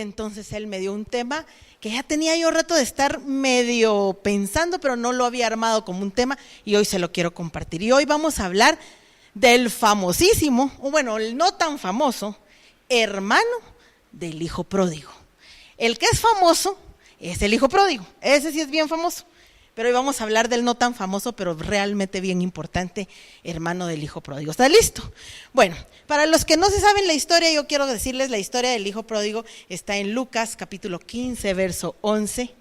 entonces él me dio un tema que ya tenía yo rato de estar medio pensando, pero no lo había armado como un tema, y hoy se lo quiero compartir. Y hoy vamos a hablar del famosísimo, o bueno, el no tan famoso, hermano del hijo pródigo. El que es famoso es el hijo pródigo, ese sí es bien famoso. Pero hoy vamos a hablar del no tan famoso, pero realmente bien importante, hermano del hijo pródigo. ¿Está listo? Bueno, para los que no se saben la historia, yo quiero decirles la historia del hijo pródigo. Está en Lucas capítulo 15, verso 11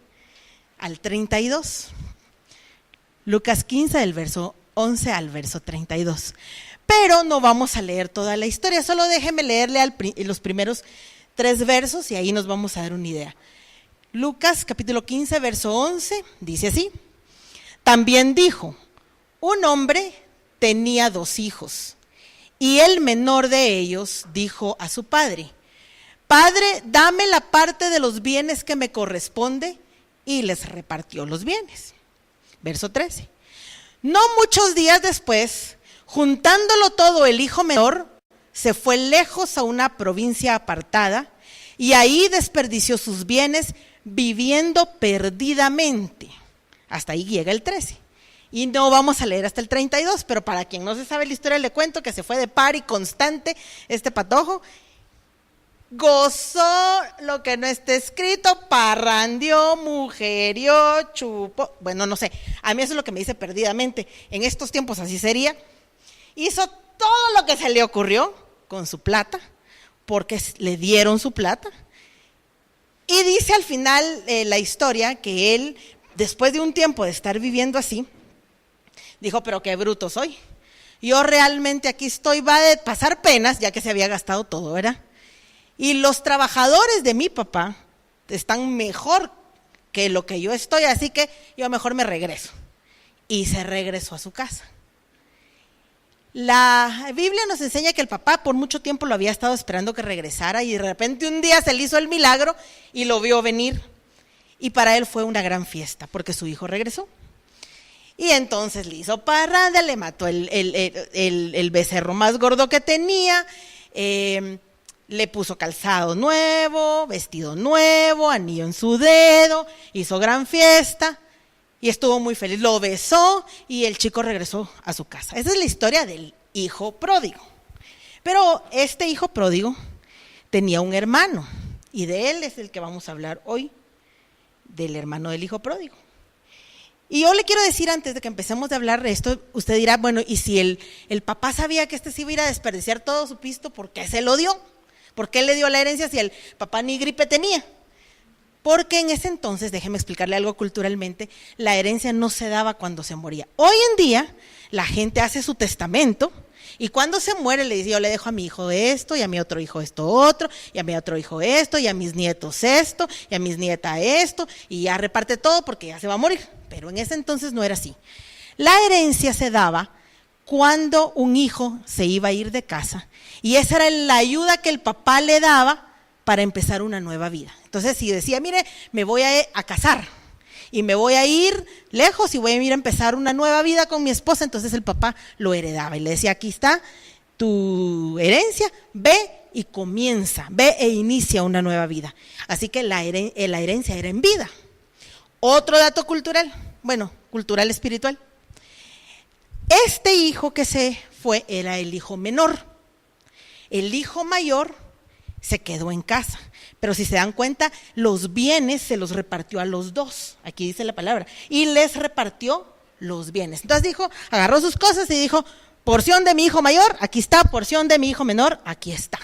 al 32. Lucas 15, del verso 11 al verso 32. Pero no vamos a leer toda la historia, solo déjenme leerle los primeros 3 versos y ahí nos vamos a dar una idea. Lucas capítulo 15, verso 11, dice así: también dijo, un hombre tenía 2 hijos, y el menor de ellos dijo a su padre: Padre, dame la parte de los bienes que me corresponde, y les repartió los bienes. Verso 13, no muchos días después, juntándolo todo, el hijo menor se fue lejos a una provincia apartada, y ahí desperdició sus bienes viviendo perdidamente. Hasta ahí llega el 13. Y no vamos a leer hasta el 32, pero para quien no se sabe la historia le cuento que se fue de party constante este patojo. Gozó lo que no está escrito, parrandió, mujerió, chupó, bueno, no sé, a mí eso es lo que me dice perdidamente. En estos tiempos así sería. Hizo todo lo que se le ocurrió con su plata, porque le dieron su plata. Y dice al final la historia que él, después de un tiempo de estar viviendo así, dijo, pero qué bruto soy. Yo realmente aquí estoy, va de pasar penas, ya que se había gastado todo, ¿verdad? Y los trabajadores de mi papá están mejor que lo que yo estoy, así que yo mejor me regreso. Y se regresó a su casa. La Biblia nos enseña que el papá por mucho tiempo lo había estado esperando que regresara, y de repente un día se le hizo el milagro y lo vio venir. Y para él fue una gran fiesta porque su hijo regresó. Y entonces le hizo parranda, le mató el becerro más gordo que tenía, le puso calzado nuevo, vestido nuevo, anillo en su dedo, hizo gran fiesta. Y estuvo muy feliz, lo besó y el chico regresó a su casa. Esa es la historia del hijo pródigo. Pero este hijo pródigo tenía un hermano, y de él es el que vamos a hablar hoy, del hermano del hijo pródigo. Y yo le quiero decir, antes de que empecemos a hablar de esto, usted dirá, bueno, y si el papá sabía que este se iba a ir a desperdiciar todo su pisto, ¿por qué se lo dio? ¿Por qué le dio la herencia si el papá ni gripe tenía? Porque en ese entonces, déjeme explicarle algo culturalmente, la herencia no se daba cuando se moría. Hoy en día, la gente hace su testamento, y cuando se muere le dice, yo le dejo a mi hijo esto, y a mi otro hijo esto otro, y a mi otro hijo esto, y a mis nietos esto, y a mis nietas esto, y ya reparte todo porque ya se va a morir. Pero en ese entonces no era así. La herencia se daba cuando un hijo se iba a ir de casa, y esa era la ayuda que el papá le daba para empezar una nueva vida. Entonces, si decía, mire, me voy a casar y me voy a ir lejos y voy a ir a empezar una nueva vida con mi esposa, entonces el papá lo heredaba y le decía, aquí está tu herencia, ve y comienza, ve e inicia una nueva vida. Así que la herencia era en vida. Otro dato cultural, bueno, cultural espiritual. Este hijo que se fue era el hijo menor. El hijo mayor se quedó en casa, pero si se dan cuenta, los bienes se los repartió a los 2, aquí dice la palabra, y les repartió los bienes. Entonces dijo, agarró sus cosas y dijo, porción de mi hijo mayor, aquí está, porción de mi hijo menor, aquí está.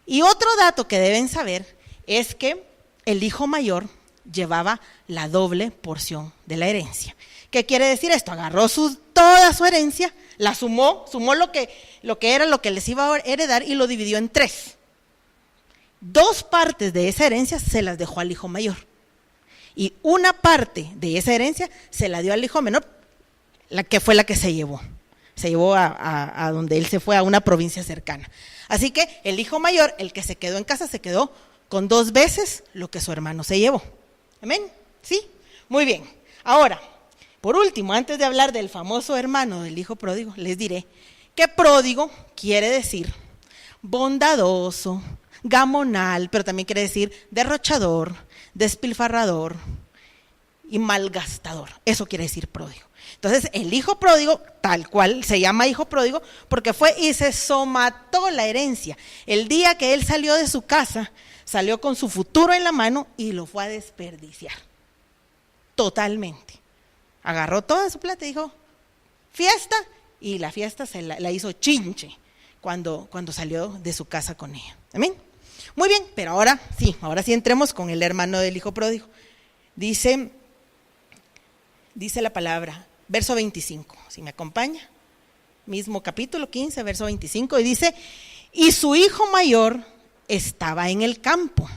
Y otro dato que deben saber es que el hijo mayor llevaba la doble porción de la herencia. ¿Qué quiere decir esto? Agarró toda su herencia, la sumó lo que era lo que les iba a heredar y lo dividió en 3. 2 partes de esa herencia se las dejó al hijo mayor, y una parte de esa herencia se la dio al hijo menor, la que fue la que se llevó a donde él se fue, a una provincia cercana. Así que el hijo mayor, el que se quedó en casa, se quedó con 2 veces lo que su hermano se llevó. ¿Amén? ¿Sí? Muy bien. Ahora, por último, antes de hablar del famoso hermano del hijo pródigo, les diré que pródigo quiere decir bondadoso, gamonal, pero también quiere decir derrochador, despilfarrador y malgastador. Eso quiere decir pródigo. Entonces el hijo pródigo, tal cual se llama hijo pródigo, porque fue y se somató la herencia. El día que él salió de su casa, salió con su futuro en la mano y lo fue a desperdiciar. Totalmente. Agarró toda su plata y dijo, fiesta, y la fiesta se la hizo chinche cuando salió de su casa con ella. ¿Amén? Muy bien, pero ahora sí entremos con el hermano del hijo pródigo. Dice la palabra, verso 25, si me acompaña, mismo capítulo 15, verso 25, y dice, y su hijo mayor estaba en el campo,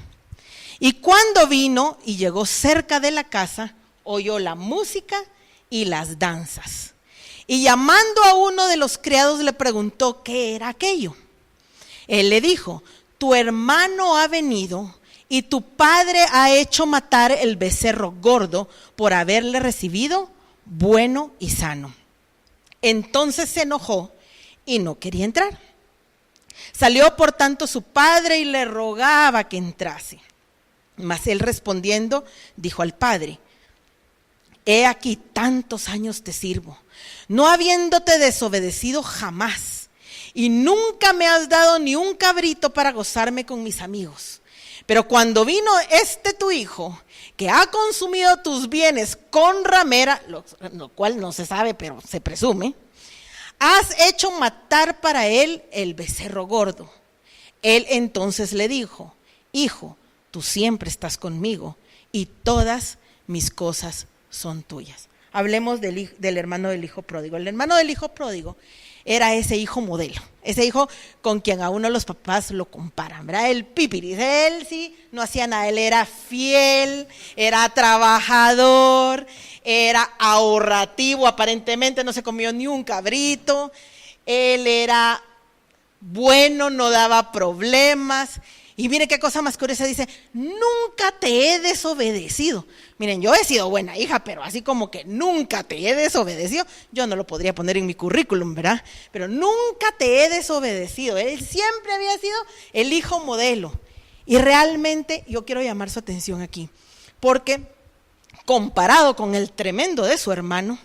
y cuando vino y llegó cerca de la casa, oyó la música y las danzas, y llamando a uno de los criados le preguntó qué era aquello. Él le dijo, tu hermano ha venido y tu padre ha hecho matar el becerro gordo por haberle recibido bueno y sano. Entonces se enojó y no quería entrar. Salió por tanto su padre y le rogaba que entrase. Mas él respondiendo dijo al padre, he aquí tantos años te sirvo, no habiéndote desobedecido jamás, y nunca me has dado ni un cabrito para gozarme con mis amigos. Pero cuando vino tu hijo, que ha consumido tus bienes con ramera, lo cual no se sabe, pero se presume, has hecho matar para él el becerro gordo. Él entonces le dijo, hijo, tú siempre estás conmigo y todas mis cosas son tuyas. Hablemos del hermano del hijo pródigo. El hermano del hijo pródigo era ese hijo modelo, ese hijo con quien a uno los papás lo comparan, ¿verdad? El pipiris, él sí no hacía nada, él era fiel, era trabajador, era ahorrativo, aparentemente no se comió ni un cabrito, él era bueno, no daba problemas. Y mire qué cosa más curiosa, dice, nunca te he desobedecido. Miren, yo he sido buena hija, pero así como que nunca te he desobedecido, yo no lo podría poner en mi currículum, ¿verdad? Pero nunca te he desobedecido. Él siempre había sido el hijo modelo. Y realmente yo quiero llamar su atención aquí, porque comparado con el tremendo de su hermano,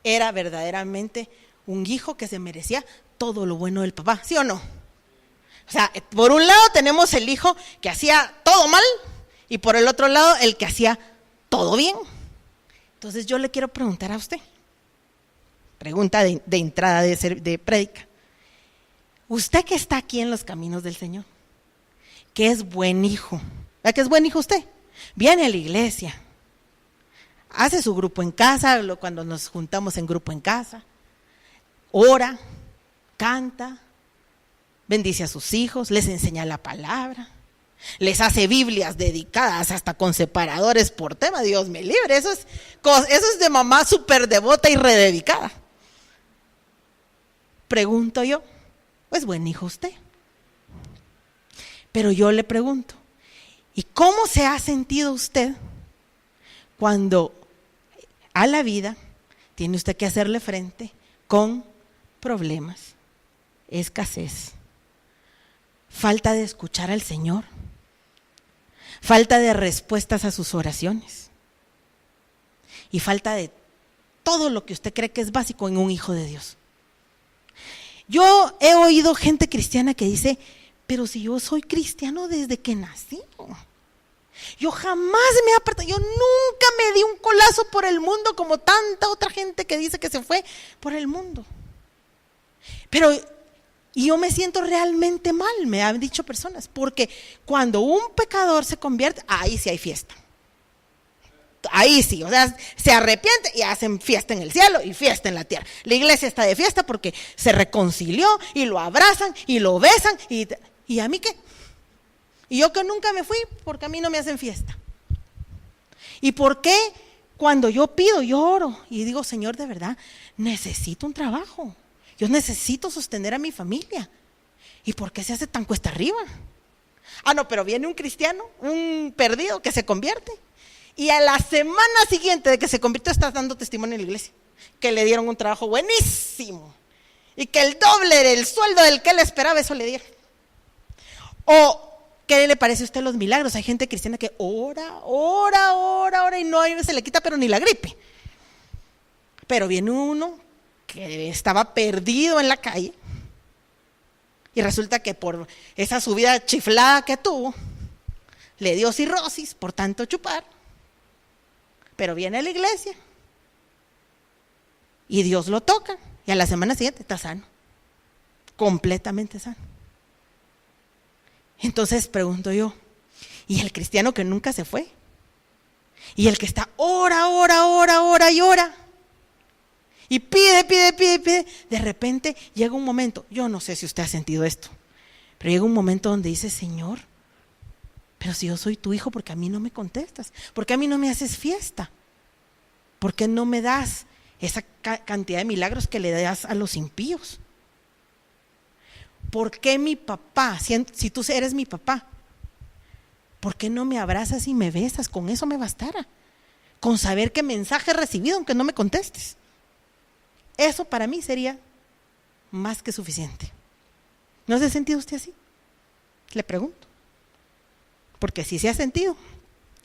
era verdaderamente un hijo que se merecía todo lo bueno del papá, ¿sí o no? O sea, por un lado tenemos el hijo que hacía todo mal y por el otro lado el que hacía todo bien. Entonces yo le quiero preguntar a usted, pregunta de entrada de prédica. Usted que está aquí en los caminos del Señor, que es buen hijo, ¿verdad que es buen hijo usted? Viene a la iglesia, hace su grupo en casa, cuando nos juntamos en grupo en casa, ora, canta, bendice a sus hijos, les enseña la palabra, les hace Biblias dedicadas hasta con separadores por tema, Dios me libre, eso es de mamá súper devota y rededicada. Pregunto yo, pues buen hijo usted. Pero yo le pregunto, ¿y cómo se ha sentido usted cuando a la vida tiene usted que hacerle frente con problemas, escasez, falta de escuchar al Señor, falta de respuestas a sus oraciones y falta de todo lo que usted cree que es básico en un hijo de Dios? Yo he oído gente cristiana que dice, pero si yo soy cristiano desde que nací, yo jamás me he apartado, yo nunca me di un colazo por el mundo como tanta otra gente que dice que se fue por el mundo. Pero y yo me siento realmente mal, me han dicho personas, porque cuando un pecador se convierte, ahí sí hay fiesta. Ahí sí, o sea, se arrepiente y hacen fiesta en el cielo y fiesta en la tierra. La iglesia está de fiesta porque se reconcilió y lo abrazan y lo besan. ¿Y a mí qué? Y yo que nunca me fui, porque a mí no me hacen fiesta. ¿Y por qué cuando yo pido, yo oro y digo, Señor, de verdad, necesito un trabajo? Yo necesito sostener a mi familia. ¿Y por qué se hace tan cuesta arriba? Ah, no, pero viene un cristiano, un perdido que se convierte. Y a la semana siguiente de que se convirtió está dando testimonio en la iglesia. Que le dieron un trabajo buenísimo. Y que el doble del sueldo del que él esperaba, eso le dieron. O ¿Qué le parece a usted los milagros? Hay gente cristiana que ora y no se le quita pero ni la gripe. Pero viene uno que estaba perdido en la calle y resulta que por esa subida chiflada que tuvo, le dio cirrosis por tanto chupar, pero viene a la iglesia y Dios lo toca y a la semana siguiente está sano, completamente sano. Entonces pregunto yo, ¿y el cristiano que nunca se fue? ¿Y el que está ora y ora? Y pide, de repente llega un momento, yo no sé si usted ha sentido esto, pero llega un momento donde dice, Señor, pero si yo soy tu hijo, ¿por qué a mí no me contestas? ¿Por qué a mí no me haces fiesta? ¿Por qué no me das esa cantidad de milagros que le das a los impíos? ¿Por qué mi papá, si tú eres mi papá, por qué no me abrazas y me besas? Con eso me bastara, con saber qué mensaje he recibido aunque no me contestes. Eso para mí sería más que suficiente. ¿No se ha sentido usted así? Le pregunto. Porque si se ha sentido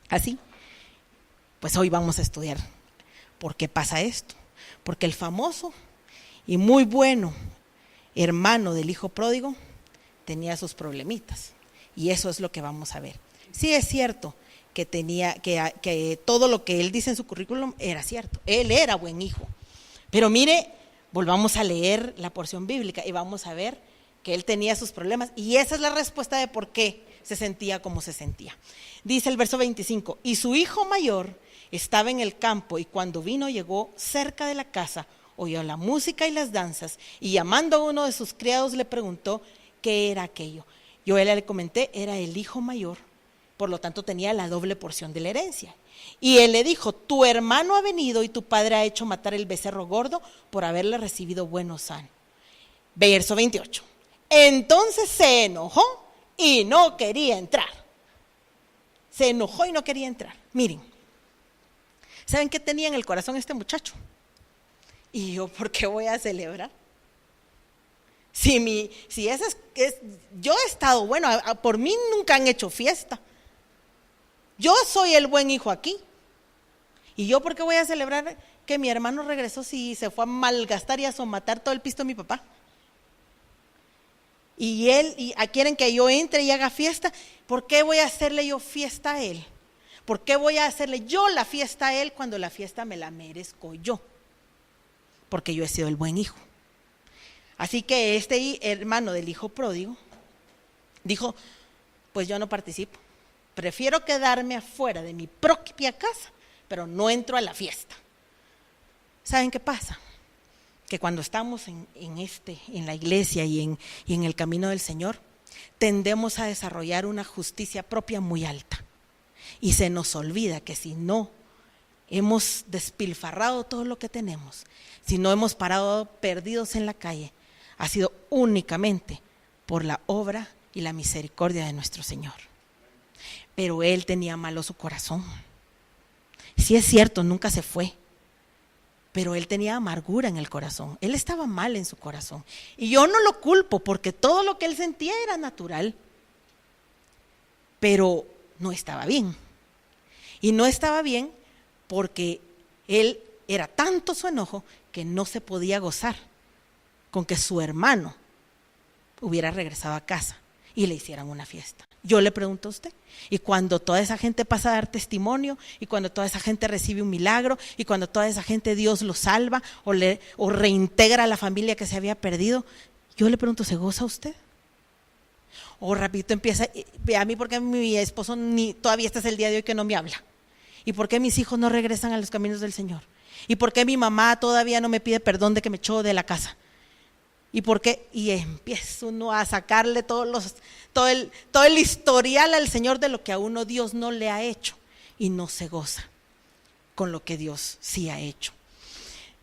así, pues hoy vamos a estudiar por qué pasa esto. Porque el famoso y muy bueno hermano del hijo pródigo tenía sus problemitas. Y eso es lo que vamos a ver. Sí es cierto que que todo lo que él dice en su currículum era cierto. Él era buen hijo. Pero mire, volvamos a leer la porción bíblica y vamos a ver que él tenía sus problemas. Y esa es la respuesta de por qué se sentía como se sentía. Dice el verso 25, y su hijo mayor estaba en el campo y cuando vino llegó cerca de la casa, oyó la música y las danzas y llamando a uno de sus criados le preguntó qué era aquello. Yo le comenté, era el hijo mayor, por lo tanto tenía la doble porción de la herencia. Y él le dijo, tu hermano ha venido y tu padre ha hecho matar el becerro gordo por haberle recibido bueno sano. Verso 28, entonces se enojó y no quería entrar. Se enojó y no quería entrar. Miren, ¿saben qué tenía en el corazón este muchacho? ¿Y yo por qué voy a celebrar? Yo he estado, bueno, por mí nunca han hecho fiesta. Yo soy el buen hijo aquí. ¿Y yo por qué voy a celebrar que mi hermano regresó si se fue a malgastar y a somatar todo el pisto de mi papá? Y quieren que yo entre y haga fiesta. ¿Por qué voy a hacerle yo fiesta a él? ¿Por qué voy a hacerle yo la fiesta a él cuando la fiesta me la merezco yo? Porque yo he sido el buen hijo. Así que este hermano del hijo pródigo dijo, pues yo no participo. Prefiero quedarme afuera de mi propia casa, pero no entro a la fiesta. ¿Saben qué pasa? Que cuando estamos en la iglesia y en el camino del Señor, tendemos a desarrollar una justicia propia muy alta. Y se nos olvida que si no hemos despilfarrado todo lo que tenemos, si no hemos parado perdidos en la calle, ha sido únicamente por la obra y la misericordia de nuestro Señor. Pero él tenía malo su corazón. Sí es cierto, nunca se fue. Pero él tenía amargura en el corazón, él estaba mal en su corazón. Y yo no lo culpo porque todo lo que él sentía era natural, pero no estaba bien. Y no estaba bien porque él era tanto su enojo que no se podía gozar con que su hermano hubiera regresado a casa y le hicieran una fiesta. Yo le pregunto a usted, y cuando toda esa gente pasa a dar testimonio, y cuando toda esa gente recibe un milagro, y cuando toda esa gente Dios lo salva o reintegra a la familia que se había perdido, yo le pregunto, ¿se goza usted? O rapidito empieza, a mí porque mi esposo todavía este es el día de hoy que no me habla, y por qué mis hijos no regresan a los caminos del Señor, y por qué mi mamá todavía no me pide perdón de que me echó de la casa. ¿Y por qué? Y empieza uno a sacarle todo el historial al Señor de lo que a uno Dios no le ha hecho y no se goza con lo que Dios sí ha hecho.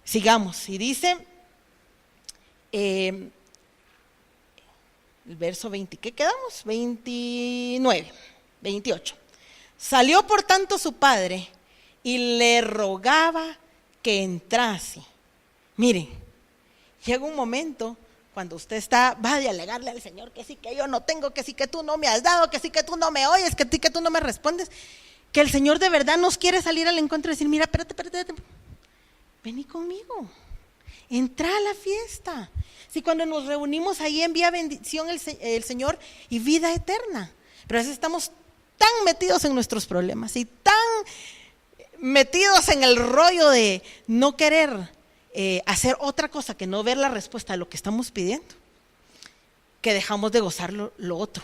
Sigamos, y dice el verso 20, ¿qué quedamos? 29, 28. Salió por tanto su padre y le rogaba que entrase. Miren, llega un momento Cuando usted está, va a alegarle al Señor que sí que yo no tengo, que sí que tú no me has dado, que sí que tú no me oyes, que sí que tú no me respondes, que el Señor de verdad nos quiere salir al encuentro y decir, mira, espérate, vení conmigo, entra a la fiesta. Si cuando nos reunimos ahí envía bendición el Señor y vida eterna, pero a veces estamos tan metidos en nuestros problemas y tan metidos en el rollo de no querer hacer otra cosa que no ver la respuesta a lo que estamos pidiendo, que dejamos de gozar lo otro,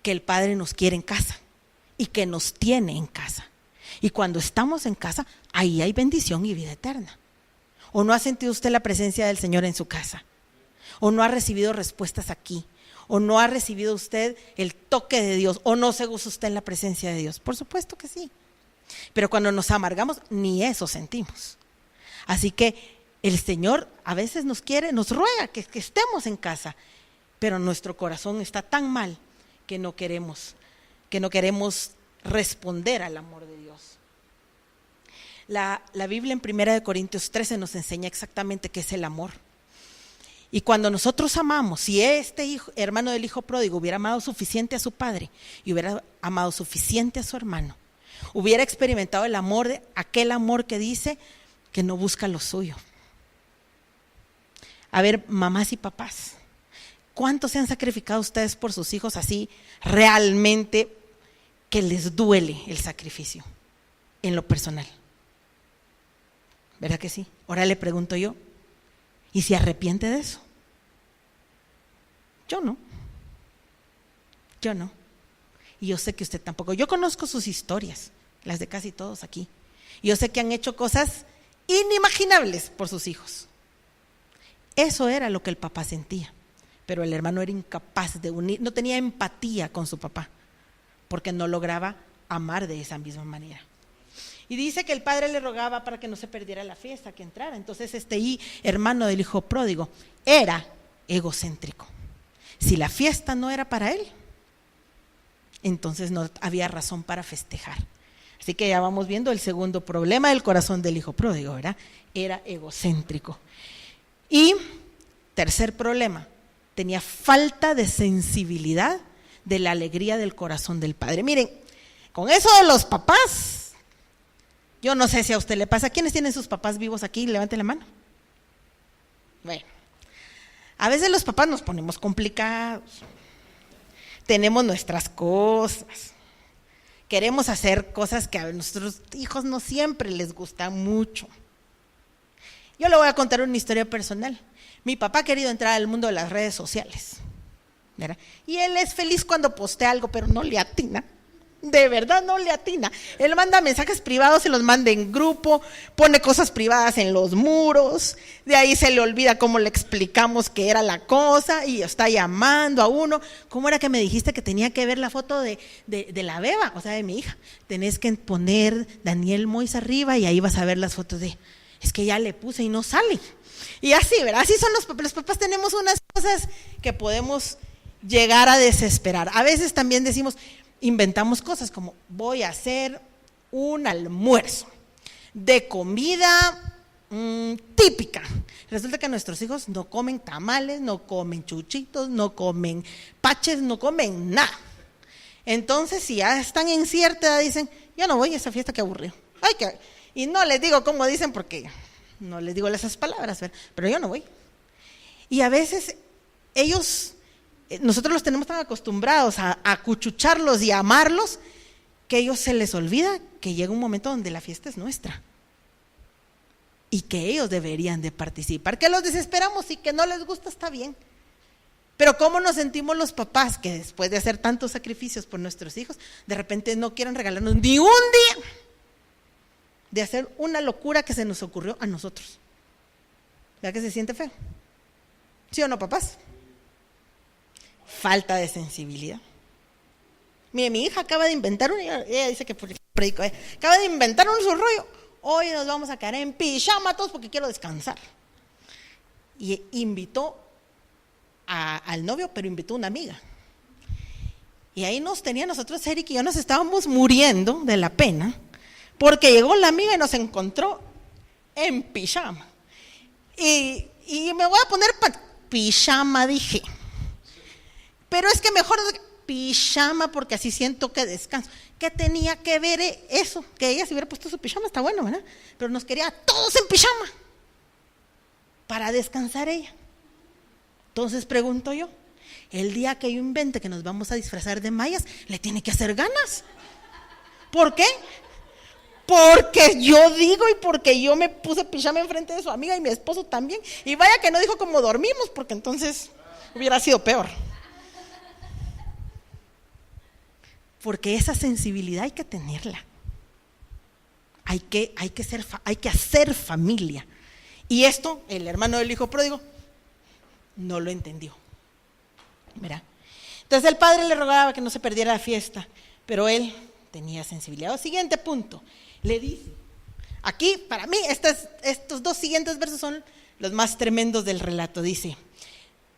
que el Padre nos quiere en casa y que nos tiene en casa. Y cuando estamos en casa, ahí hay bendición y vida eterna. ¿O no ha sentido usted la presencia del Señor en su casa? ¿O no ha recibido respuestas aquí? ¿O no ha recibido usted el toque de Dios? ¿O no se goza usted en la presencia de Dios? Por supuesto que sí. Pero cuando nos amargamos, ni eso sentimos. Así que el Señor a veces nos ruega que estemos en casa, pero nuestro corazón está tan mal que no queremos responder al amor de Dios. La Biblia en 1 Corintios 13 nos enseña exactamente qué es el amor. Y cuando nosotros amamos, si este hermano del hijo pródigo hubiera amado suficiente a su padre y hubiera amado suficiente a su hermano, hubiera experimentado el amor, aquel amor que dice que no busca lo suyo. A ver, mamás y papás, ¿cuántos se han sacrificado ustedes por sus hijos así realmente que les duele el sacrificio en lo personal? ¿Verdad que sí? Ahora le pregunto yo, ¿y se arrepiente de eso? Yo no. Y yo sé que usted tampoco. Yo conozco sus historias, las de casi todos aquí. Y yo sé que han hecho cosas inimaginables por sus hijos. Eso era lo que el papá sentía. Pero el hermano era incapaz de unir, no tenía empatía con su papá, porque no lograba amar de esa misma manera. Y dice que el padre le rogaba para que no se perdiera la fiesta, que entrara. Entonces hermano del hijo pródigo era egocéntrico. Si la fiesta no era para él, entonces no había razón para festejar. Así que ya vamos viendo el segundo problema del corazón del hijo pródigo, ¿verdad? Era egocéntrico. Y tercer problema, tenía falta de sensibilidad de la alegría del corazón del padre. Miren, con eso de los papás, yo no sé si a usted le pasa. ¿Quiénes tienen sus papás vivos aquí? Levanten la mano. Bueno, a veces los papás nos ponemos complicados, tenemos nuestras cosas, queremos hacer cosas que a nuestros hijos no siempre les gustan mucho. Yo le voy a contar una historia personal. Mi papá ha querido entrar al mundo de las redes sociales, ¿verdad? Y él es feliz cuando postea algo, pero no le atina. De verdad no le atina. Él manda mensajes privados, se los manda en grupo, pone cosas privadas en los muros, de ahí se le olvida cómo le explicamos qué era la cosa y está llamando a uno. ¿Cómo era que me dijiste que tenía que ver la foto de la beba? O sea, de mi hija. Tenés que poner Daniel Mois arriba y ahí vas a ver las fotos de... Es que ya le puse y no sale. Y así, ¿verdad? Así son los papás tenemos unas cosas que podemos llegar a desesperar. A veces también inventamos cosas como voy a hacer un almuerzo de comida típica. Resulta que nuestros hijos no comen tamales, no comen chuchitos, no comen paches, no comen nada. Entonces, si ya están en cierta edad, dicen, ya no voy a esa fiesta, qué aburrido. Y no les digo cómo dicen porque no les digo esas palabras, ¿verdad? Pero yo no voy. Y a veces nosotros los tenemos tan acostumbrados a acuchucharlos y a amarlos, que a ellos se les olvida que llega un momento donde la fiesta es nuestra y que ellos deberían de participar. Que los desesperamos y que no les gusta, está bien, pero ¿cómo nos sentimos los papás que después de hacer tantos sacrificios por nuestros hijos, de repente no quieren regalarnos ni un día de hacer una locura que se nos ocurrió a nosotros? ¿Verdad que se siente feo? ¿Sí o no, papás? Falta de sensibilidad. Mire, mi hija acaba de inventar ella dice que predico, acaba de inventar un rollo. Hoy nos vamos a quedar en pijama todos porque quiero descansar. Y invitó al novio, pero invitó a una amiga. Y ahí nosotros, Eric y yo, nos estábamos muriendo de la pena, porque llegó la amiga y nos encontró en pijama. Y me voy a poner pijama, dije. Pero es que mejor pijama porque así siento que descanso. ¿Qué tenía que ver eso? Que ella se hubiera puesto su pijama, está bueno, ¿verdad? Pero nos quería a todos en pijama para descansar ella. Entonces pregunto yo, el día que yo invente que nos vamos a disfrazar de mayas, le tiene que hacer ganas. ¿Por qué? Porque yo digo y porque yo me puse pijama enfrente de su amiga y mi esposo también. Y vaya que no dijo cómo dormimos, porque entonces hubiera sido peor. Porque esa sensibilidad hay que tenerla. Hay que hacer familia. Y esto, el hermano del hijo pródigo no lo entendió. ¿Verdad? Entonces el padre le rogaba que no se perdiera la fiesta, pero él tenía sensibilidad. El siguiente punto, le dice, aquí para mí estos dos siguientes versos son los más tremendos del relato. Dice,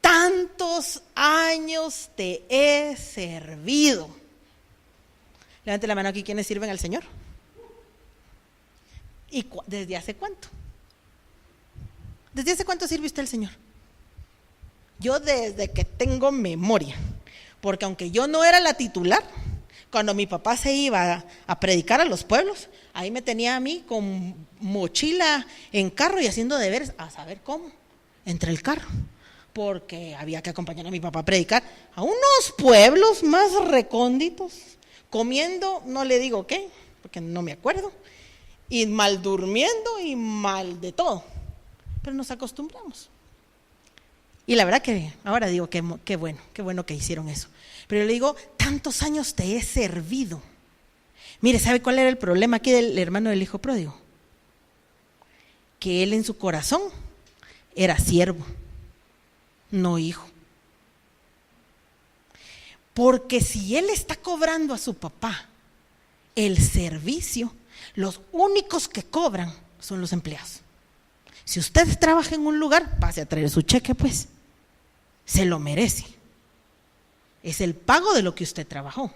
tantos años te he servido. Levante la mano aquí quienes sirven al Señor. ¿Y desde hace cuánto? ¿Desde hace cuánto sirve usted al Señor? Yo desde que tengo memoria, porque aunque yo no era la titular, cuando mi papá se iba a predicar a los pueblos, ahí me tenía a mí con mochila en carro y haciendo deberes, a saber cómo, entre el carro, porque había que acompañar a mi papá a predicar a unos pueblos más recónditos, comiendo, no le digo qué, porque no me acuerdo, y mal durmiendo y mal de todo, pero nos acostumbramos. Y la verdad que ahora digo qué bueno que hicieron eso. Pero yo le digo, tantos años te he servido. Mire, ¿sabe cuál era el problema aquí del hermano del hijo pródigo? Que él en su corazón era siervo, no hijo. Porque si él está cobrando a su papá el servicio, los únicos que cobran son los empleados. Si usted trabaja en un lugar, pase a traer su cheque, pues. Se lo merece. Es el pago de lo que usted trabajó.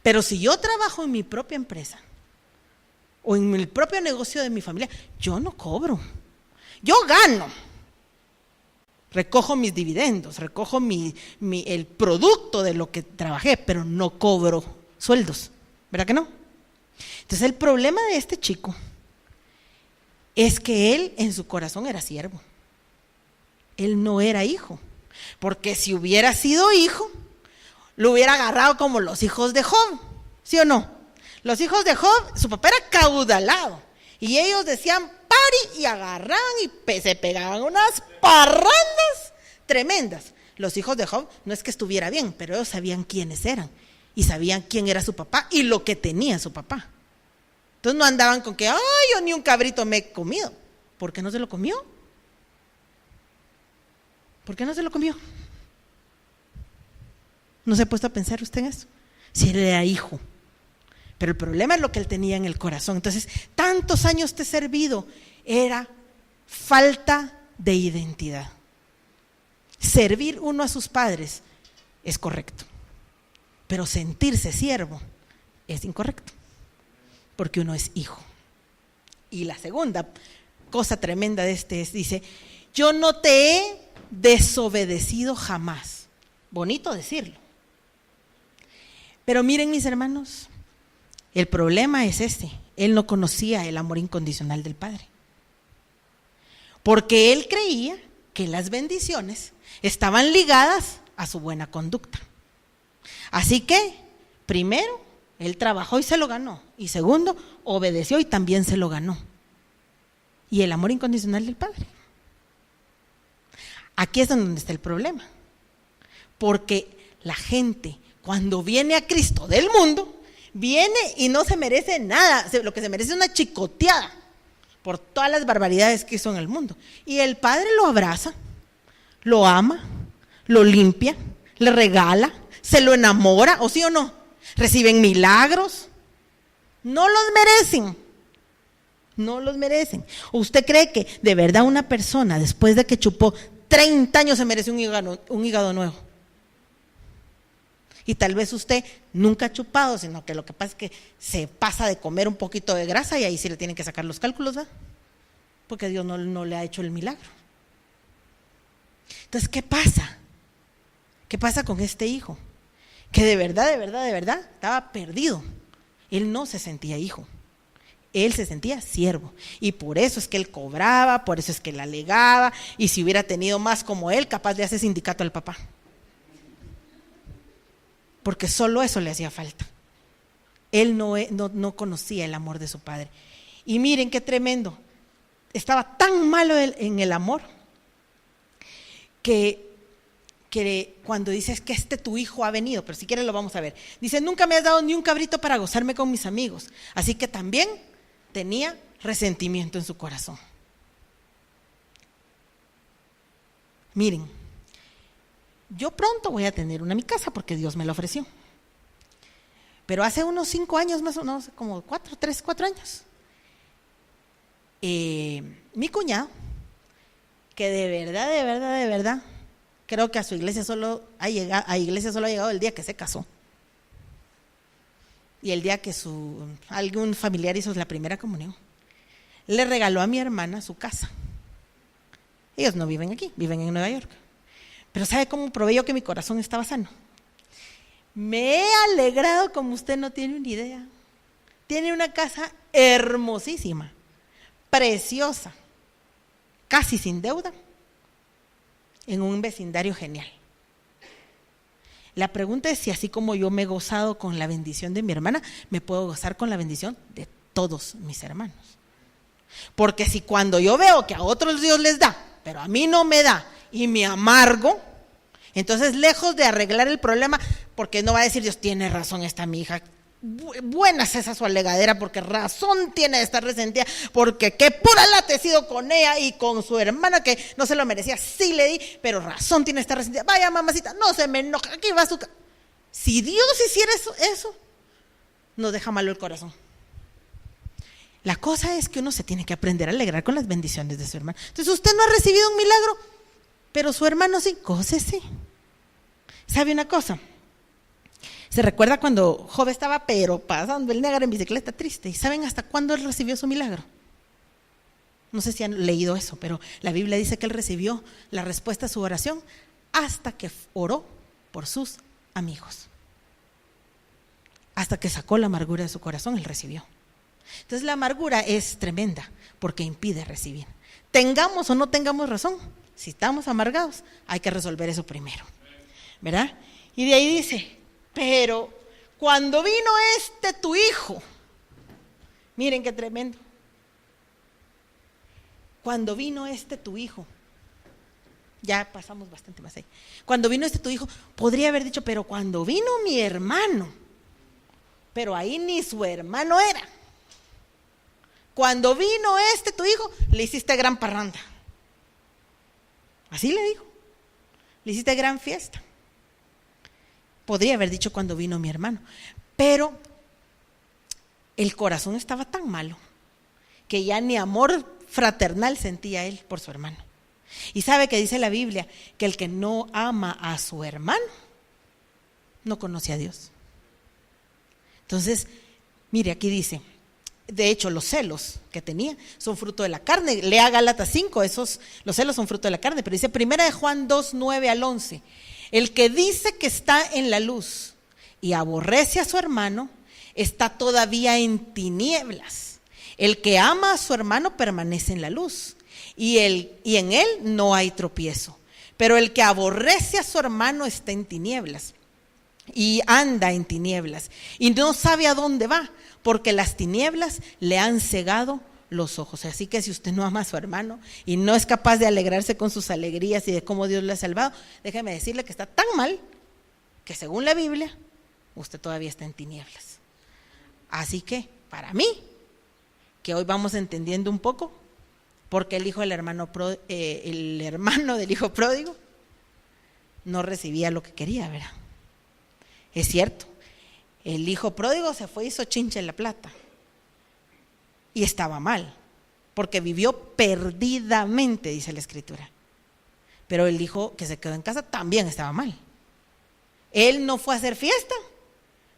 Pero si yo trabajo en mi propia empresa o en el propio negocio de mi familia, yo no cobro. Yo gano. Recojo mis dividendos, recojo el producto de lo que trabajé, pero no cobro sueldos. ¿Verdad que no? Entonces el problema de este chico es que él en su corazón era siervo. Él no era hijo. Porque si hubiera sido hijo, lo hubiera agarrado como los hijos de Job, ¿sí o no? Los hijos de Job, su papá era caudalado y ellos decían pari y agarraban y se pegaban unas parrandas tremendas. Los hijos de Job no es que estuviera bien, pero ellos sabían quiénes eran y sabían quién era su papá y lo que tenía su papá. Entonces no andaban con que, ay, yo ni un cabrito me he comido. ¿Por qué no se lo comió? ¿Por qué no se lo comió? ¿No se ha puesto a pensar usted en eso? Si él era hijo. Pero el problema es lo que él tenía en el corazón. Entonces, tantos años te he servido, era falta de identidad. Servir uno a sus padres es correcto, pero sentirse siervo es incorrecto, porque uno es hijo. Y la segunda cosa tremenda de dice, yo no te he desobedecido jamás. Bonito decirlo. Pero miren, mis hermanos, el problema es él no conocía el amor incondicional del Padre. Porque él creía que las bendiciones estaban ligadas a su buena conducta. Así que, primero, él trabajó y se lo ganó. Y segundo, obedeció y también se lo ganó. Y el amor incondicional del Padre. Aquí es donde está el problema. Porque la gente, cuando viene a Cristo del mundo, viene y no se merece nada. Lo que se merece es una chicoteada por todas las barbaridades que hizo en el mundo. Y el Padre lo abraza, lo ama, lo limpia, le regala, se lo enamora, ¿o sí o no? Reciben milagros. No los merecen. No los merecen. ¿O usted cree que de verdad una persona después de que chupó 30 años se merece un hígado nuevo? Y tal vez usted nunca ha chupado, sino que lo que pasa es que se pasa de comer un poquito de grasa y ahí sí le tienen que sacar los cálculos, ¿verdad? Porque Dios no le ha hecho el milagro. Entonces, ¿qué pasa? ¿Qué pasa con este hijo? Que de verdad estaba perdido. Él no se sentía hijo, él se sentía siervo, y por eso es que él cobraba, por eso es que él alegaba, y si hubiera tenido más como él, capaz de hacer sindicato al papá, porque solo eso le hacía falta. Él no conocía el amor de su padre. Y miren qué tremendo, estaba tan malo en el amor, que cuando dices que tu hijo ha venido, pero si quieres lo vamos a ver, dice: nunca me has dado ni un cabrito para gozarme con mis amigos. Así que también tenía resentimiento en su corazón. Miren, yo pronto voy a tener una en mi casa porque Dios me la ofreció, pero hace unos 5 años más o menos, como 4 años, mi cuñado, que de verdad creo que a su iglesia solo ha llegado el día que se casó y el día que algún familiar hizo la primera comunión, le regaló a mi hermana su casa. Ellos no viven aquí, viven en Nueva York. Pero ¿sabe cómo probé yo que mi corazón estaba sano? Me he alegrado como usted no tiene una idea. Tiene una casa hermosísima, preciosa, casi sin deuda, en un vecindario genial. La pregunta es si así como yo me he gozado con la bendición de mi hermana, me puedo gozar con la bendición de todos mis hermanos. Porque si cuando yo veo que a otros Dios les da, pero a mí no me da, y me amargo, entonces lejos de arreglar el problema, porque no va a decir Dios, tiene razón esta mi hija, buena es esa su alegadera, porque razón tiene de estar resentida, porque qué pura lata he sido con ella y con su hermana que no se lo merecía, sí le di, pero razón tiene de estar resentida. Vaya mamacita, no se me enoja, aquí va su casa. Si Dios hiciera eso nos deja malo el corazón. La cosa es que uno se tiene que aprender a alegrar con las bendiciones de su hermano. Entonces usted no ha recibido un milagro, pero su hermano sí, gócese. ¿Sabe una cosa? Se recuerda cuando Job estaba pero pasando el Niágara en bicicleta triste. ¿Y saben hasta cuándo él recibió su milagro? No sé si han leído eso, pero la Biblia dice que él recibió la respuesta a su oración hasta que oró por sus amigos. Hasta que sacó la amargura de su corazón, él recibió. Entonces la amargura es tremenda porque impide recibir. Tengamos o no tengamos razón, si estamos amargados, hay que resolver eso primero, ¿verdad? Y de ahí dice: pero cuando vino tu hijo, miren qué tremendo. Cuando vino tu hijo, ya pasamos bastante más ahí. Cuando vino tu hijo, podría haber dicho: pero cuando vino mi hermano, pero ahí ni su hermano era. Cuando vino tu hijo, le hiciste gran parranda. Así le dijo, le hiciste gran fiesta. Podría haber dicho: cuando vino mi hermano, pero el corazón estaba tan malo que ya ni amor fraternal sentía él por su hermano. Y sabe que dice la Biblia que el que no ama a su hermano no conoce a Dios. Entonces, mire, aquí dice, de hecho los celos que tenía son fruto de la carne. Lea Gálatas 5, los celos son fruto de la carne, pero dice 1 Juan 2, 9 al 11, el que dice que está en la luz y aborrece a su hermano, está todavía en tinieblas. El que ama a su hermano permanece en la luz, y en él no hay tropiezo. Pero el que aborrece a su hermano está en tinieblas, y anda en tinieblas, y no sabe a dónde va, porque las tinieblas le han cegado los ojos. Así que si usted no ama a su hermano y no es capaz de alegrarse con sus alegrías y de cómo Dios le ha salvado, déjeme decirle que está tan mal que según la Biblia usted todavía está en tinieblas. Así que para mí, que hoy vamos entendiendo un poco porque el hermano del hijo pródigo no recibía lo que quería, ¿verdad? Es cierto, el hijo pródigo se fue y hizo chinche en la plata. Y estaba mal, porque vivió perdidamente, dice la Escritura. Pero el hijo que se quedó en casa también estaba mal. Él no fue a hacer fiesta,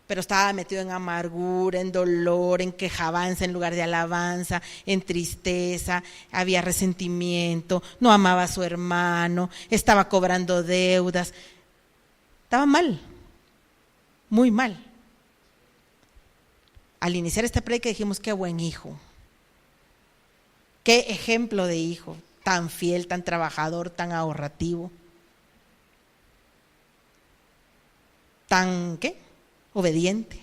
pero estaba metido en amargura, en dolor, en quejabanza en lugar de alabanza, en tristeza, había resentimiento, no amaba a su hermano, estaba cobrando deudas, estaba mal, muy mal. Al iniciar esta prédica dijimos: qué buen hijo, qué ejemplo de hijo, tan fiel, tan trabajador, tan ahorrativo, tan, ¿qué?, obediente.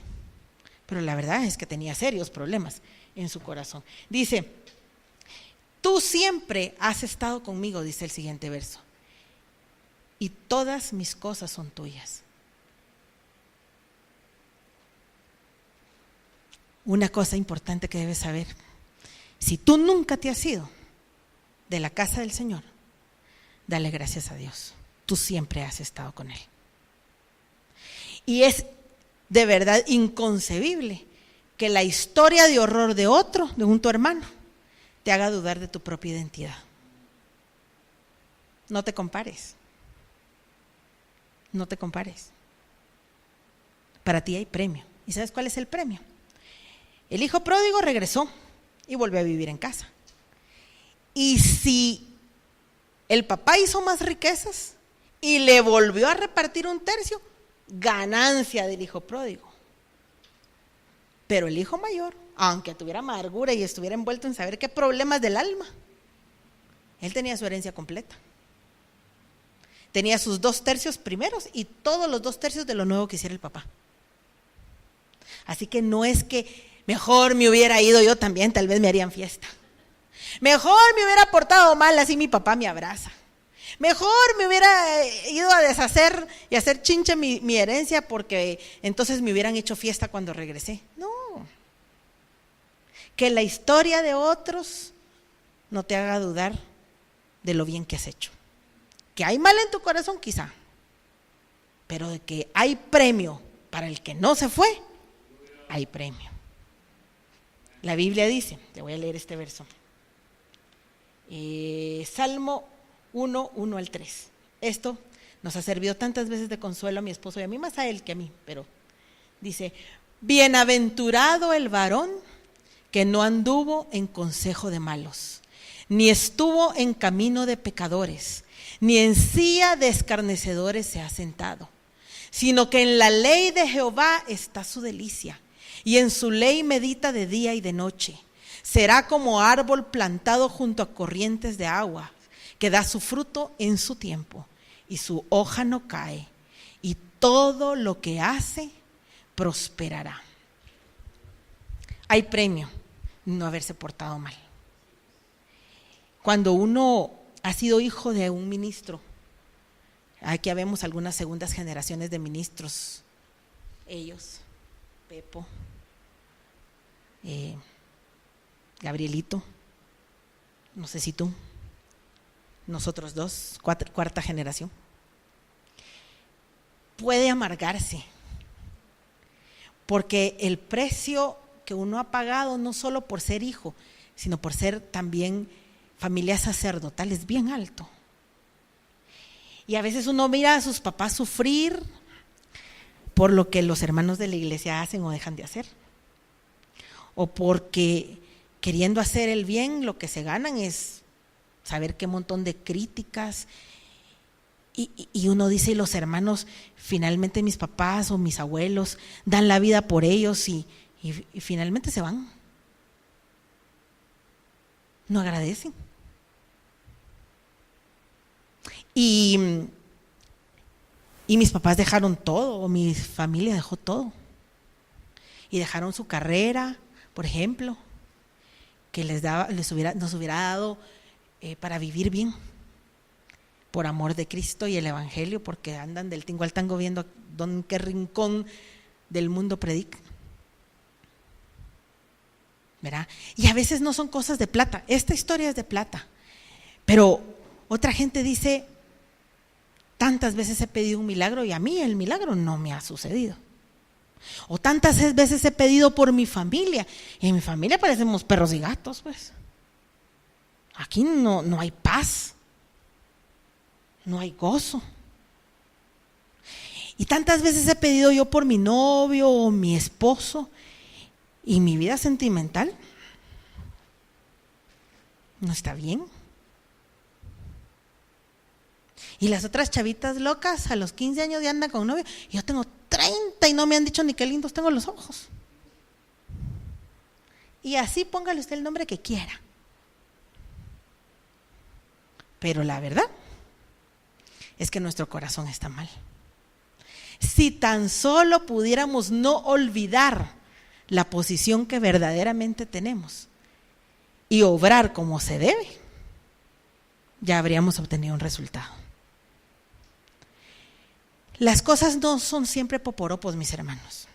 Pero la verdad es que tenía serios problemas en su corazón. Dice: tú siempre has estado conmigo, dice el siguiente verso, y todas mis cosas son tuyas. Una cosa importante que debes saber: si tú nunca te has ido de la casa del Señor, dale gracias a Dios, tú siempre has estado con Él. Y es de verdad inconcebible que la historia de horror de otro, de tu hermano, te haga dudar de tu propia identidad. No te compares. No te compares. Para ti hay premio. ¿Y sabes cuál es el premio? El hijo pródigo regresó y volvió a vivir en casa. Y si el papá hizo más riquezas y le volvió a repartir un tercio, ganancia del hijo pródigo. Pero el hijo mayor, aunque tuviera amargura y estuviera envuelto en saber qué problemas del alma, él tenía su herencia completa. Tenía sus 2/3 primeros y todos los 2/3 de lo nuevo que hiciera el papá. Así que no es que mejor me hubiera ido yo también, tal vez me harían fiesta. Mejor me hubiera portado mal, así mi papá me abraza. Mejor me hubiera ido a deshacer y hacer chinche mi herencia, porque entonces me hubieran hecho fiesta cuando regresé. No. Que la historia de otros no te haga dudar de lo bien que has hecho. Que hay mal en tu corazón, quizá, pero de que hay premio para el que no se fue, hay premio. La Biblia dice, te voy a leer este verso, Salmo 1 al 3. Esto nos ha servido tantas veces de consuelo a mi esposo y a mí, más a él que a mí, pero dice: bienaventurado el varón que no anduvo en consejo de malos, ni estuvo en camino de pecadores, ni en silla de escarnecedores se ha sentado, sino que en la ley de Jehová está su delicia, y en su ley medita de día y de noche. Será como árbol plantado junto a corrientes de agua, que da su fruto en su tiempo, y su hoja no cae, y todo lo que hace prosperará. Hay premio no haberse portado mal. Cuando uno ha sido hijo de un ministro, aquí vemos algunas segundas generaciones de ministros, ellos, Pepo, Gabrielito, no sé si tú, nosotros dos, cuarta generación. Puede amargarse, porque el precio que uno ha pagado, no solo por ser hijo, sino por ser también familia sacerdotal, es bien alto. Y a veces uno mira a sus papás sufrir por lo que los hermanos de la iglesia hacen o dejan de hacer, o porque queriendo hacer el bien, lo que se ganan es saber qué montón de críticas, y uno dice: y los hermanos, finalmente mis papás o mis abuelos dan la vida por ellos y finalmente se van, no agradecen. Y mis papás dejaron todo, o mi familia dejó todo, y dejaron su carrera, por ejemplo, que nos hubiera dado para vivir bien, por amor de Cristo y el Evangelio, porque andan del tingo al tango viendo en qué rincón del mundo predican, ¿verdad? Y a veces no son cosas de plata. Esta historia es de plata, pero otra gente dice: tantas veces he pedido un milagro y a mí el milagro no me ha sucedido. O tantas veces he pedido por mi familia y en mi familia parecemos perros y gatos, pues. Aquí no hay paz, no hay gozo. Y tantas veces he pedido yo por mi novio o mi esposo, y mi vida sentimental no está bien. Y las otras chavitas locas a los 15 años ya andan con novio. Yo tengo 30 y no me han dicho ni qué lindos tengo los ojos. Y así póngale usted el nombre que quiera. Pero la verdad es que nuestro corazón está mal. Si tan solo pudiéramos no olvidar la posición que verdaderamente tenemos y obrar como se debe, ya habríamos obtenido un resultado. Las cosas no son siempre poporopos, mis hermanos.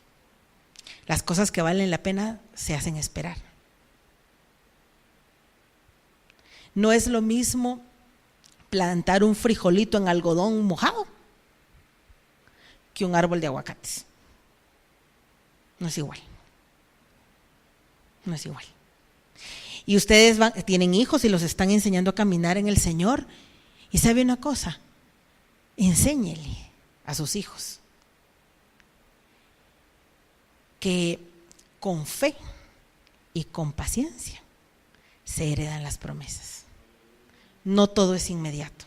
Las cosas que valen la pena se hacen esperar. No es lo mismo plantar un frijolito en algodón mojado que un árbol de aguacates. No es igual. No es igual. Y ustedes tienen hijos y los están enseñando a caminar en el Señor. Y sabe una cosa, enséñele a sus hijos que con fe y con paciencia se heredan las promesas. No todo es inmediato.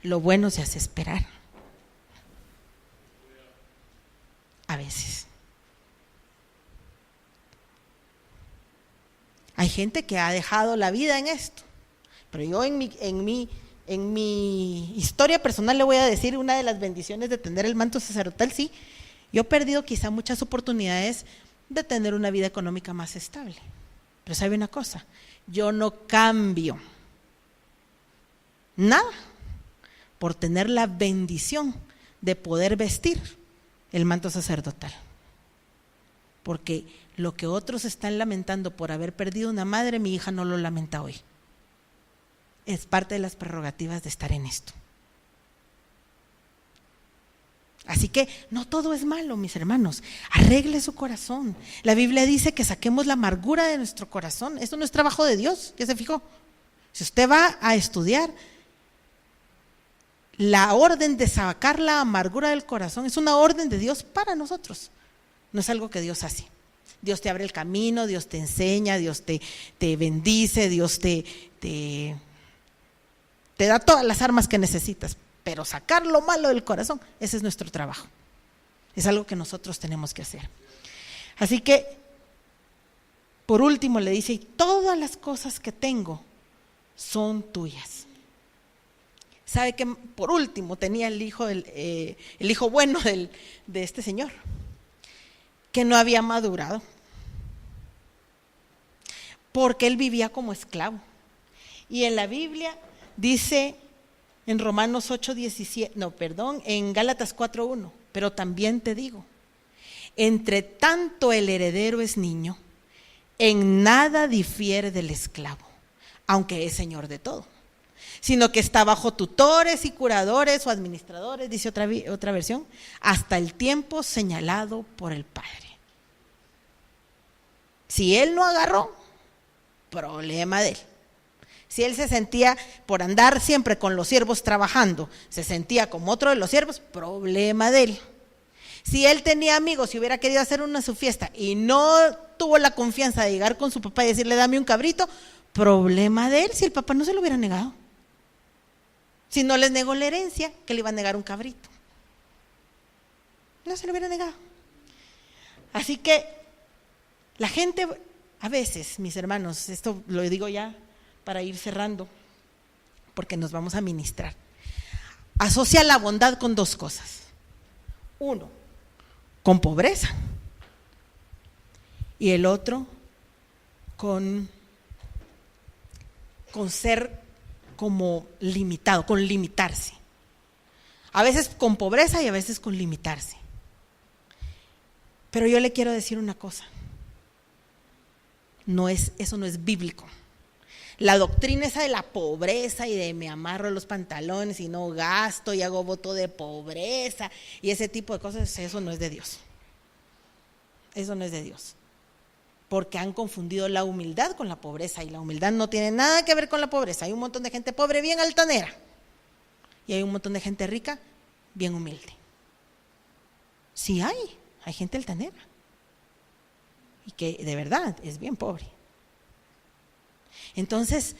Lo bueno se hace esperar. A veces. Hay gente que ha dejado la vida en esto, pero yo en mi historia personal le voy a decir una de las bendiciones de tener el manto sacerdotal. Sí, yo he perdido quizá muchas oportunidades de tener una vida económica más estable, pero sabe una cosa, yo no cambio nada por tener la bendición de poder vestir el manto sacerdotal, porque lo que otros están lamentando por haber perdido una madre, mi hija no lo lamenta hoy. Es parte de las prerrogativas de estar en esto. Así que no todo es malo, mis hermanos. Arregle su corazón. La Biblia dice que saquemos la amargura de nuestro corazón. Esto no es trabajo de Dios, ¿ya se fijó? Si usted va a estudiar, la orden de sacar la amargura del corazón es una orden de Dios para nosotros. No es algo que Dios hace. Dios te abre el camino, Dios te enseña, Dios te bendice, Dios te da todas las armas que necesitas, pero sacar lo malo del corazón, ese es nuestro trabajo. Es algo que nosotros tenemos que hacer. Así que, por último le dice, y todas las cosas que tengo son tuyas. ¿Sabe que por último tenía el hijo bueno de este señor? Que no había madurado, porque él vivía como esclavo. Y en la Biblia dice en Romanos 8:17, en Gálatas 4:1, pero también te digo, entre tanto el heredero es niño, en nada difiere del esclavo, aunque es señor de todo, sino que está bajo tutores y curadores o administradores, dice otra versión, hasta el tiempo señalado por el Padre. Si él no agarró, problema de él. Si él se sentía, por andar siempre con los siervos trabajando, se sentía como otro de los siervos, problema de él. Si él tenía amigos y hubiera querido hacer su fiesta y no tuvo la confianza de llegar con su papá y decirle, dame un cabrito, problema de él, si el papá no se lo hubiera negado. Si no les negó la herencia, que le iba a negar un cabrito. No se lo hubiera negado. Así que la gente, a veces, mis hermanos, esto lo digo ya para ir cerrando, porque nos vamos a ministrar, asocia la bondad con dos cosas. Uno, con pobreza, y el otro con ser como limitado, con limitarse. A veces con pobreza y a veces con limitarse. Pero yo le quiero decir una cosa, eso no es bíblico. La doctrina esa de la pobreza y de me amarro los pantalones y no gasto y hago voto de pobreza y ese tipo de cosas, eso no es de Dios. Eso no es de Dios. Porque han confundido la humildad con la pobreza, y la humildad no tiene nada que ver con la pobreza. Hay un montón de gente pobre bien altanera y hay un montón de gente rica bien humilde. Sí hay gente altanera. Y que de verdad es bien pobre. Entonces,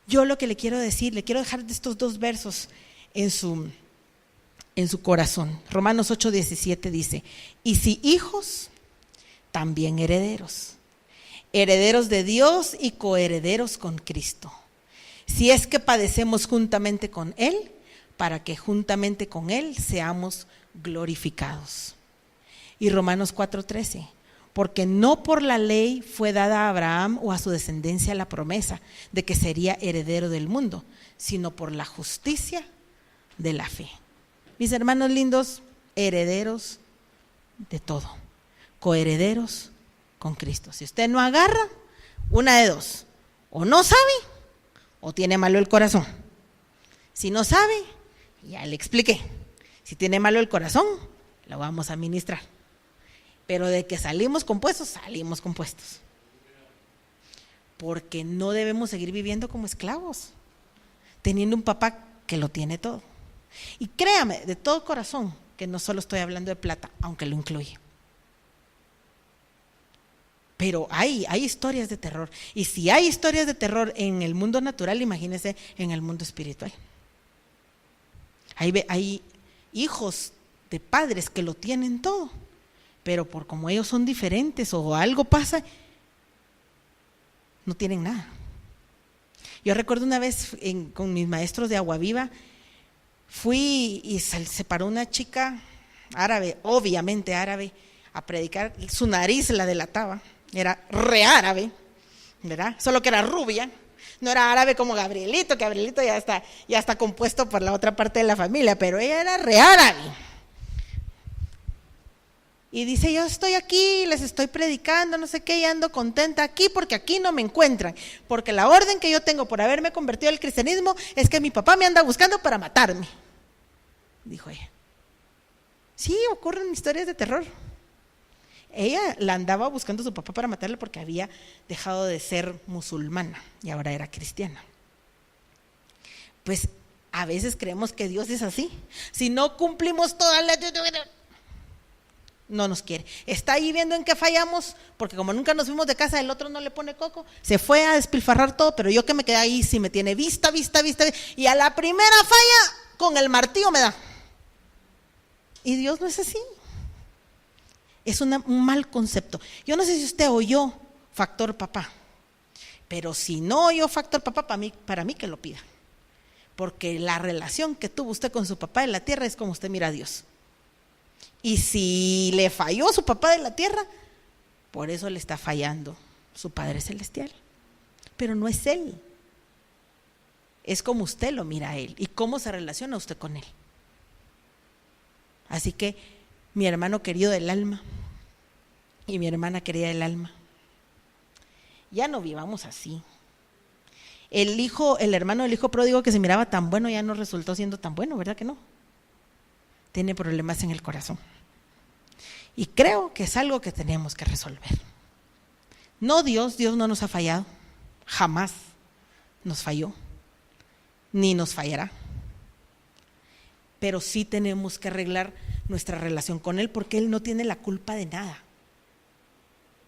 yo lo que le quiero decir, le quiero dejar estos 2 versos en su corazón. Romanos 8:17 dice: y si hijos, también herederos, herederos de Dios y coherederos con Cristo, si es que padecemos juntamente con Él, para que juntamente con Él seamos glorificados. Y Romanos 4:13: porque no por la ley fue dada a Abraham o a su descendencia la promesa de que sería heredero del mundo, sino por la justicia de la fe. Mis hermanos lindos, herederos de todo, coherederos con Cristo. Si usted no agarra, una de 2, o no sabe o tiene malo el corazón. Si no sabe, ya le expliqué, si tiene malo el corazón, lo vamos a ministrar. Pero de que salimos compuestos, salimos compuestos. Porque no debemos seguir viviendo como esclavos, teniendo un papá que lo tiene todo. Y créame, de todo corazón, que no solo estoy hablando de plata, aunque lo incluye. Pero hay historias de terror. Y si hay historias de terror en el mundo natural, imagínense en el mundo espiritual. Hay hijos de padres que lo tienen todo, pero por como ellos son diferentes o algo pasa, no tienen nada. Yo recuerdo una vez con mis maestros de Agua Viva, fui y se paró una chica árabe, obviamente árabe, a predicar. Su nariz la delataba, era re árabe, ¿verdad? Solo que era rubia, no era árabe como Gabrielito, que Gabrielito ya está compuesto por la otra parte de la familia, pero ella era re árabe. Y dice: yo estoy aquí, les estoy predicando, no sé qué, y ando contenta aquí porque aquí no me encuentran. Porque la orden que yo tengo por haberme convertido al cristianismo es que mi papá me anda buscando para matarme, dijo ella. Sí, ocurren historias de terror. Ella la andaba buscando a su papá para matarle porque había dejado de ser musulmana y ahora era cristiana. Pues a veces creemos que Dios es así. Si no cumplimos todas las... no nos quiere. Está ahí viendo en qué fallamos, porque como nunca nos fuimos de casa, el otro no le pone coco, se fue a despilfarrar todo, pero yo que me quedé ahí, sí me tiene vista, y a la primera falla, con el martillo me da. Y Dios no es así. Es un mal concepto. Yo no sé si usted oyó factor papá, pero si no oyó factor papá, para mí que lo pida. Porque la relación que tuvo usted con su papá en la tierra es como usted mira a Dios. Y si le falló su papá de la tierra, por eso le está fallando su Padre Celestial. Pero no es Él. Es como usted lo mira a Él y cómo se relaciona usted con Él. Así que, mi hermano querido del alma y mi hermana querida del alma, ya no vivamos así. El hermano del hijo pródigo que se miraba tan bueno ya no resultó siendo tan bueno, ¿verdad que no? Tiene problemas en el corazón. Y creo que es algo que tenemos que resolver. No Dios no nos ha fallado, jamás nos falló, ni nos fallará. Pero sí tenemos que arreglar nuestra relación con Él porque Él no tiene la culpa de nada.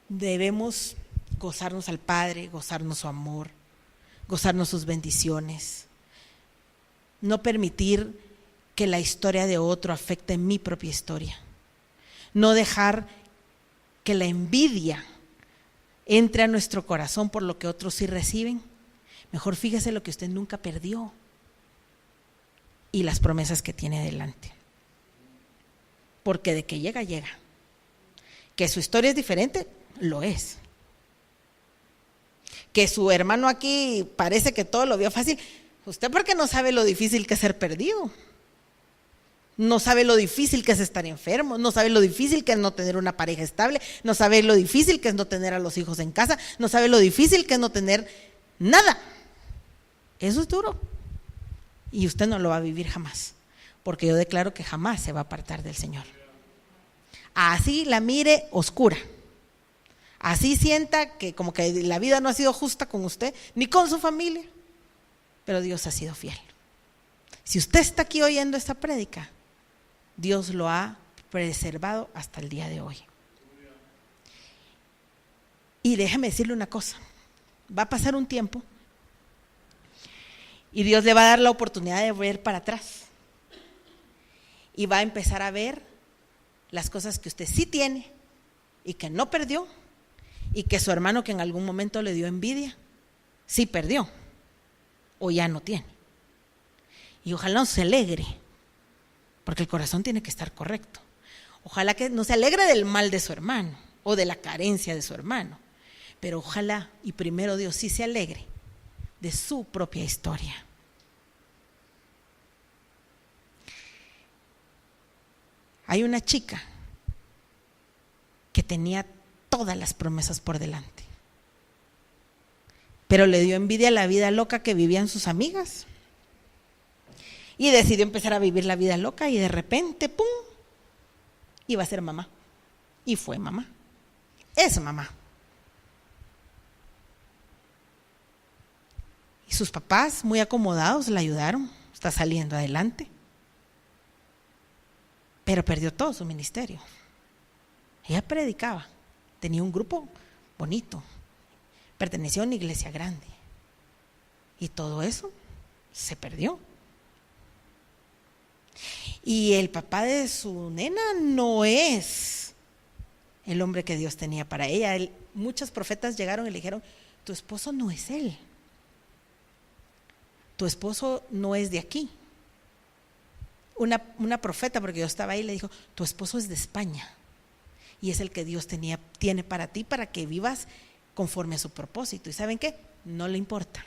Debemos gozarnos al Padre, gozarnos su amor, gozarnos sus bendiciones, no permitir que la historia de otro afecte mi propia historia, no dejar que la envidia entre a nuestro corazón por lo que otros sí reciben. Mejor fíjese lo que usted nunca perdió y las promesas que tiene delante, porque de que llega, llega. Que su historia es diferente, lo es. Que su hermano aquí parece que todo lo vio fácil, usted porque no sabe lo difícil que es ser perdido. No sabe lo difícil que es estar enfermo, no sabe lo difícil que es no tener una pareja estable, no sabe lo difícil que es no tener a los hijos en casa, no sabe lo difícil que es no tener nada. Eso es duro y usted no lo va a vivir jamás, porque yo declaro que jamás se va a apartar del Señor. Así la mire oscura, así sienta que como que la vida no ha sido justa con usted ni con su familia, pero Dios ha sido fiel. Si usted está aquí oyendo esta prédica, Dios lo ha preservado hasta el día de hoy. Y déjeme decirle una cosa, va a pasar un tiempo y Dios le va a dar la oportunidad de ver para atrás y va a empezar a ver las cosas que usted sí tiene y que no perdió, y que su hermano, que en algún momento le dio envidia, sí perdió o ya no tiene. Y ojalá no se alegre, porque el corazón tiene que estar correcto. Ojalá que no se alegre del mal de su hermano o de la carencia de su hermano, pero ojalá, y primero Dios, sí se alegre de su propia historia. Hay una chica que tenía todas las promesas por delante, pero le dio envidia a la vida loca que vivían sus amigas y decidió empezar a vivir la vida loca, y de repente, ¡pum!, iba a ser mamá, y fue mamá, es mamá. Y sus papás, muy acomodados, la ayudaron, está saliendo adelante, pero perdió todo su ministerio. Ella predicaba, tenía un grupo bonito, pertenecía a una iglesia grande, y todo eso se perdió. Y el papá de su nena no es el hombre que Dios tenía para ella. Muchos profetas llegaron y le dijeron: tu esposo no es él, tu esposo no es de aquí. Una profeta, porque yo estaba ahí, le dijo: tu esposo es de España y es el que Dios tiene para ti, para que vivas conforme a su propósito. ¿Y saben qué? No le importa.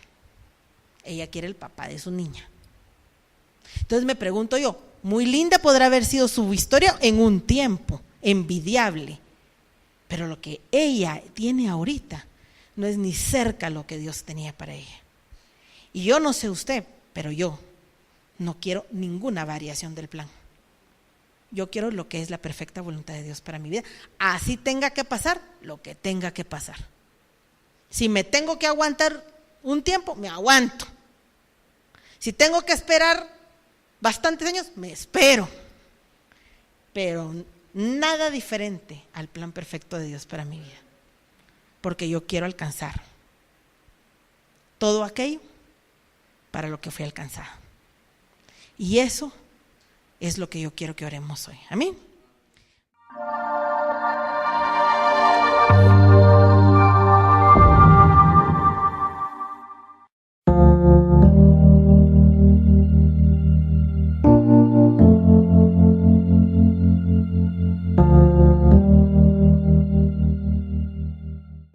Ella quiere el papá de su niña. Entonces me pregunto yo, muy linda podrá haber sido su historia en un tiempo, envidiable, pero lo que ella tiene ahorita no es ni cerca lo que Dios tenía para ella. Y yo no sé usted, pero yo no quiero ninguna variación del plan. Yo quiero lo que es la perfecta voluntad de Dios para mi vida. Así tenga que pasar lo que tenga que pasar. Si me tengo que aguantar un tiempo, me aguanto. Si tengo que esperar bastantes años, me espero. Pero nada diferente al plan perfecto de Dios para mi vida. Porque yo quiero alcanzar todo aquello para lo que fui alcanzada. Y eso es lo que yo quiero que oremos hoy. Amén.